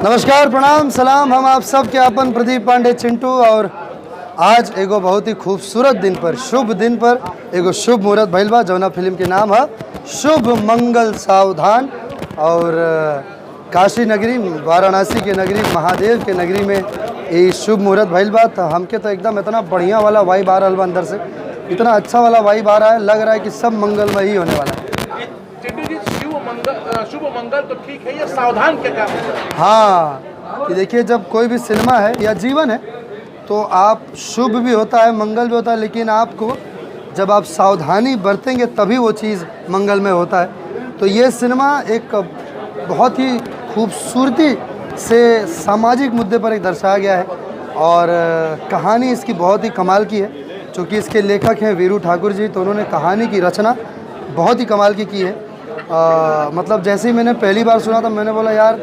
नमस्कार, प्रणाम, सलाम। हम आप सब के अपन प्रदीप पांडे चिंटू। और आज एगो बहुत ही खूबसूरत दिन पर, शुभ दिन पर एगो शुभ मुहूर्त भइल बा, जौना फिल्म के नाम है शुभ मंगल सावधान। और काशी नगरी, वाराणसी के नगरी, महादेव के नगरी में ये शुभ मुहूर्त भइल बा। तो हमके तो एकदम इतना बढ़िया वाला वाइब आ रहा बा, अंदर से इतना अच्छा वाला वाइब आ रहा है, लग रहा है कि सब मंगलमय ही होने वाला है। शुभ मंगल तो ठीक है, ये सावधान क्या काम है? हाँ, कि देखिए, जब कोई भी सिनेमा है या जीवन है तो आप शुभ भी होता है, मंगल भी होता है, लेकिन आपको जब आप सावधानी बरतेंगे तभी वो चीज़ मंगल में होता है। तो ये सिनेमा एक बहुत ही खूबसूरती से सामाजिक मुद्दे पर एक दर्शाया गया है। और कहानी इसकी बहुत ही कमाल की है। चूँकि इसके लेखक हैं वीरू ठाकुर जी, तो उन्होंने कहानी की रचना बहुत ही कमाल की है। मतलब जैसे ही मैंने पहली बार सुना था, मैंने बोला यार,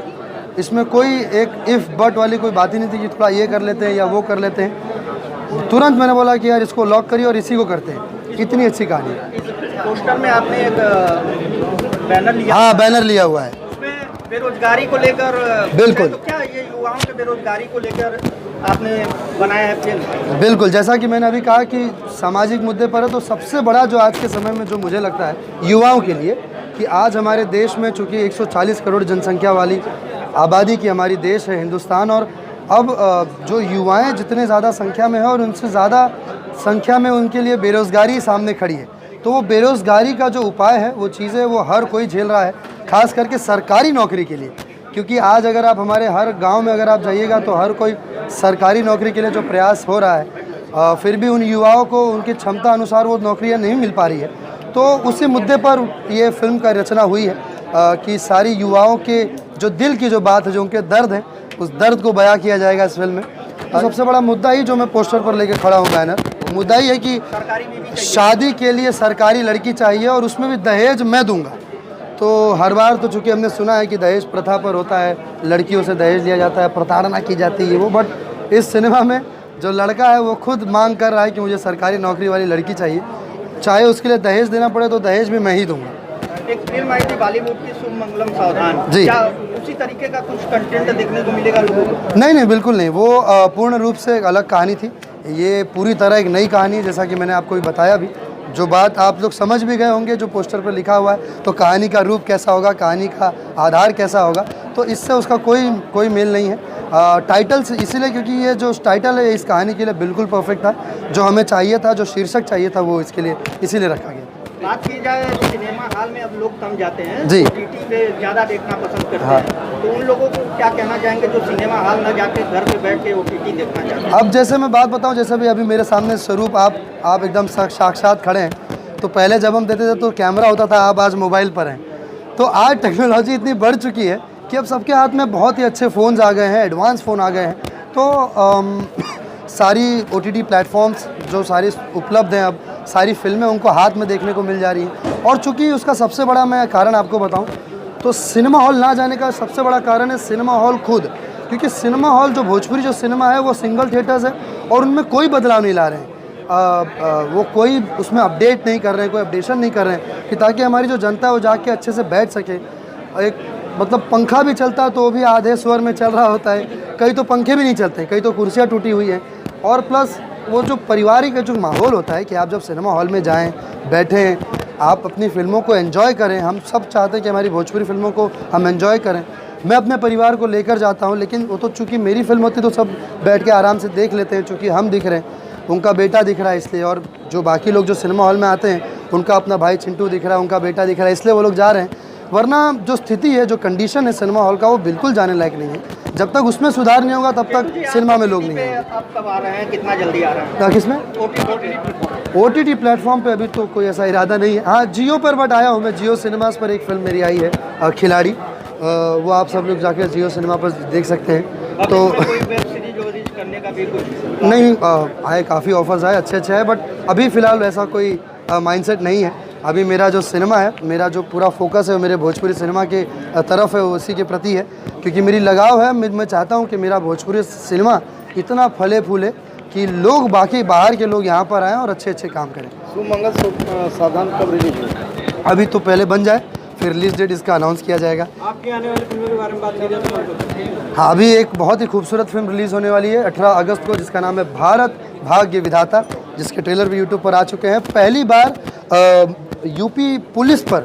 इसमें कोई एक इफ़ बट वाली कोई बात ही नहीं थी कि थोड़ा ये कर लेते हैं या वो कर लेते हैं। तुरंत मैंने बोला कि यार इसको लॉक करिए और इसी को करते हैं। इतनी अच्छी कहानी है। पोस्टर में आपने एक बैनर लिया, हाँ, बैनर लिया हुआ है, उसमें बेरोजगारी को लेकर। बिल्कुल। तो क्या ये युवाओं के बेरोजगारी को लेकर आपने बनाया है फिल्म? बिल्कुल। जैसा कि मैंने अभी कहा कि सामाजिक मुद्दे पर है, तो सबसे बड़ा जो आज के समय में जो मुझे लगता है युवाओं के लिए, कि आज हमारे देश में चूँकि 140 करोड़ जनसंख्या वाली आबादी की हमारी देश है हिंदुस्तान, और अब जो युवाएं जितने ज़्यादा संख्या में है और उनसे ज़्यादा संख्या में उनके लिए बेरोज़गारी सामने खड़ी है। तो वो बेरोज़गारी का जो उपाय है, वो चीज़ें वो हर कोई झेल रहा है, ख़ास करके सरकारी नौकरी के लिए। क्योंकि आज अगर आप हमारे हर गांव में अगर आप जाइएगा तो हर कोई सरकारी नौकरी के लिए जो प्रयास हो रहा है, फिर भी उन युवाओं को उनकी क्षमता अनुसार वो नौकरियां नहीं मिल पा रही है। तो उसी मुद्दे पर ये फिल्म का रचना हुई है कि सारी युवाओं के जो दिल की जो बात है, जो उनके दर्द हैं, उस दर्द को बयां किया जाएगा इस फिल्म में। तो सबसे बड़ा मुद्दा ही जो मैं पोस्टर पर लेके खड़ा हूँ, बैनर, मुद्दा ही है कि शादी के लिए सरकारी लड़की चाहिए और उसमें भी दहेज मैं दूंगा। तो हर बार तो चूँकि हमने सुना है कि दहेज प्रथा पर होता है, लड़कियों से दहेज लिया जाता है, प्रताड़ना की जाती है वो। बट इस सिनेमा में जो लड़का है वो खुद मांग कर रहा है कि मुझे सरकारी नौकरी वाली लड़की चाहिए, चाहे उसके लिए दहेज देना पड़े तो दहेज भी मैं ही दूंगा। एक फिल्म आई थी बॉलीवुड की, शुभ मंगलम सावधान जी। क्या उसी तरीके का कुछ कंटेंट देखने को मिलेगा लोगों को? नहीं, बिल्कुल नहीं। वो पूर्ण रूप से एक अलग कहानी थी। ये पूरी तरह एक नई कहानी है, जैसा कि मैंने आपको भी बताया भी। जो बात आप लोग समझ भी गए होंगे जो पोस्टर पर लिखा हुआ है, तो कहानी का रूप कैसा होगा, कहानी का आधार कैसा होगा, तो इससे उसका कोई मेल नहीं है। टाइटल से इसीलिए क्योंकि ये जो टाइटल है इस कहानी के लिए बिल्कुल परफेक्ट था। जो हमें चाहिए था, जो शीर्षक चाहिए था, वो इसके लिए इसीलिए रखा गया। बात की जाए सिनेमा हॉल में अब लोग कम जाते हैं, जी। OTT पे ज़्यादा देखना पसंद करते हैं। तो उन लोगों को क्या कहना चाहेंगे जो सिनेमा हॉल न जाके घर पे बैठ के OTT देखना चाहते हैं? अब जैसे मैं बात बताऊं, जैसे भी अभी मेरे सामने स्वरूप आप एकदम साक्षात खड़े हैं। तो पहले जब हम देते थे तो कैमरा होता था, आप आज मोबाइल पर हैं। तो आज टेक्नोलॉजी इतनी बढ़ चुकी है कि अब सबके हाथ में बहुत ही अच्छे फ़ोन्स आ गए हैं, एडवांस फ़ोन आ गए हैं। तो सारी OTT प्लेटफॉर्म्स जो सारी उपलब्ध हैं, अब सारी फिल्में उनको हाथ में देखने को मिल जा रही हैं। और चूँकि उसका सबसे बड़ा मैं कारण आपको बताऊं, तो सिनेमा हॉल ना जाने का सबसे बड़ा कारण है सिनेमा हॉल खुद। क्योंकि सिनेमा हॉल जो भोजपुरी जो सिनेमा है वो सिंगल थिएटर्स है और उनमें कोई बदलाव नहीं ला रहे हैं। वो कोई उसमें अपडेट नहीं कर रहे हैं, कोई अपडेशन नहीं कर रहे हैं कि ताकि हमारी जो जनता है वो जाके अच्छे से बैठ सके। एक मतलब पंखा भी चलता है तो वो भी आधे स्वर में चल रहा होता है, कई तो पंखे भी नहीं चलते, कई तो कुर्सियाँ टूटी हुई हैं। और प्लस वो जो पारिवारिक जो माहौल होता है कि आप जब सिनेमा हॉल में जाएं, बैठें, आप अपनी फ़िल्मों को एंजॉय करें। हम सब चाहते हैं कि हमारी भोजपुरी फिल्मों को हम एंजॉय करें। मैं अपने परिवार को लेकर जाता हूं, लेकिन वो तो चूँकि मेरी फिल्म होती तो सब बैठ के आराम से देख लेते हैं। चूँकि हम दिख रहे हैं, उनका बेटा दिख रहा है इसलिए, और जो बाकी लोग जो सिनेमा हॉल में आते हैं उनका अपना भाई चिंटू दिख रहा है, उनका बेटा दिख रहा है, इसलिए वो लोग जा रहे हैं। वरना जो स्थिति है, जो कंडीशन है सिनेमा हॉल का, वो बिल्कुल जाने लायक नहीं है। जब तक उसमें सुधार नहीं होगा तब तक सिनेमा में लोग नहीं आएंगे। आप कब आ रहे हैं, कितना जल्दी आ रहे हैं? किसमें? OTT प्लेटफॉर्म पे अभी तो कोई ऐसा इरादा नहीं है। हाँ, जियो पर बट आया हूँ मैं। जियो सिनेमास पर एक फिल्म मेरी आई है खिलाड़ी, वो आप सब लोग जाके जियो सिनेमा पर देख सकते हैं। तो कोई वेब सीरीज वरीज करने का भी कुछ नहीं, आए काफ़ी ऑफर्स आए, अच्छे आए, बट अभी फ़िलहाल ऐसा कोई माइंडसेट नहीं है। अभी मेरा जो सिनेमा है, मेरा जो पूरा फोकस है वो मेरे भोजपुरी सिनेमा के तरफ है, उसी के प्रति है। क्योंकि मेरी लगाव है, मैं चाहता हूँ कि मेरा भोजपुरी सिनेमा इतना फले फूले कि लोग बाकी बाहर के लोग यहाँ पर आएँ और अच्छे काम करें। शुभ मंगल सावधान कब रिलीज होगा? अभी तो पहले बन जाए, फिर रिलीज डेट इसका अनाउंस किया जाएगा। आपकी आने वाली फिल्मों के बारे में बात करें तो हाँ, अभी एक बहुत ही खूबसूरत फिल्म रिलीज़ होने वाली है 18 अगस्त को, जिसका नाम है भारत भाग्य विधाता, जिसके ट्रेलर भी यूट्यूब पर आ चुके हैं। पहली बार यूपी पुलिस पर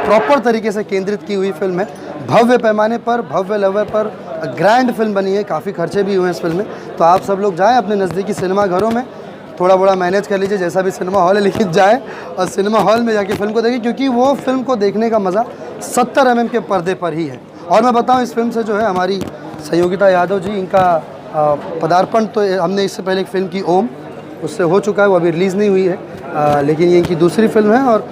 प्रॉपर तरीके से केंद्रित की हुई फिल्म है। भव्य पैमाने पर, भव्य लेवल पर ग्रैंड फिल्म बनी है, काफ़ी खर्चे भी हुए हैं इस फिल्म में। तो आप सब लोग जाएँ अपने नज़दीकी सिनेमा घरों में, थोड़ा बड़ा मैनेज कर लीजिए, जैसा भी सिनेमा हॉल है, लेकिन जाए और सिनेमा हॉल में जाके फिल्म को देखें, क्योंकि वो फिल्म को देखने का मज़ा 70 mm के पर्दे पर ही है। और मैं बताऊं, इस फिल्म से जो है हमारी संयोगिता यादव जी, इनका पदार्पण तो हमने इससे पहले एक फिल्म की ओम, उससे हो चुका है, वो अभी रिलीज़ नहीं हुई है, लेकिन ये इनकी दूसरी फिल्म है। और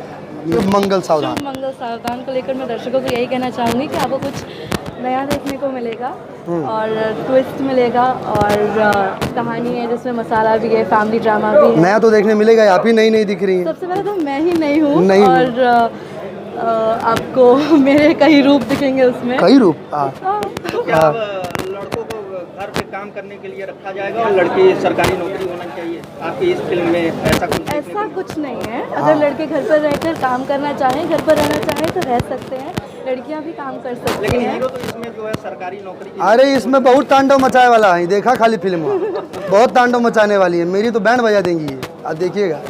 मंगल सावधान, मंगल सावधान को लेकर मैं दर्शकों को यही कहना चाहूँगी कि आपको कुछ नया देखने को मिलेगा और ट्विस्ट मिलेगा और कहानी है जिसमें मसाला भी है, फैमिली ड्रामा भी है। नया तो देखने मिलेगा, आप ही नई नहीं दिख रही है। सबसे पहले तो मैं ही नहीं हूँ नहीं हूँ। और आपको मेरे कई रूप दिखेंगे उसमें। कई रूप क्या अब लड़कों को घर पे काम करने के लिए रखा जाएगा और लड़की सरकारी नौकरी होना चाहिए आपकी इस फिल्म में, ऐसा कुछ? ऐसा कुछ नहीं है। अगर लड़के घर पर रहकर काम करना चाहें, घर पर रहना चाहें तो रह सकते हैं, लड़कियां भी काम कर सकती लेकिन हैं। हीरो तो इसमें जो है सरकारी नौकरी की। अरे इसमें बहुत तांडव मचाए वाला है, देखा खाली फिल्म में बहुत तांडव मचाने वाली है, मेरी तो बैंड बजा देंगी ये, आप देखिएगा।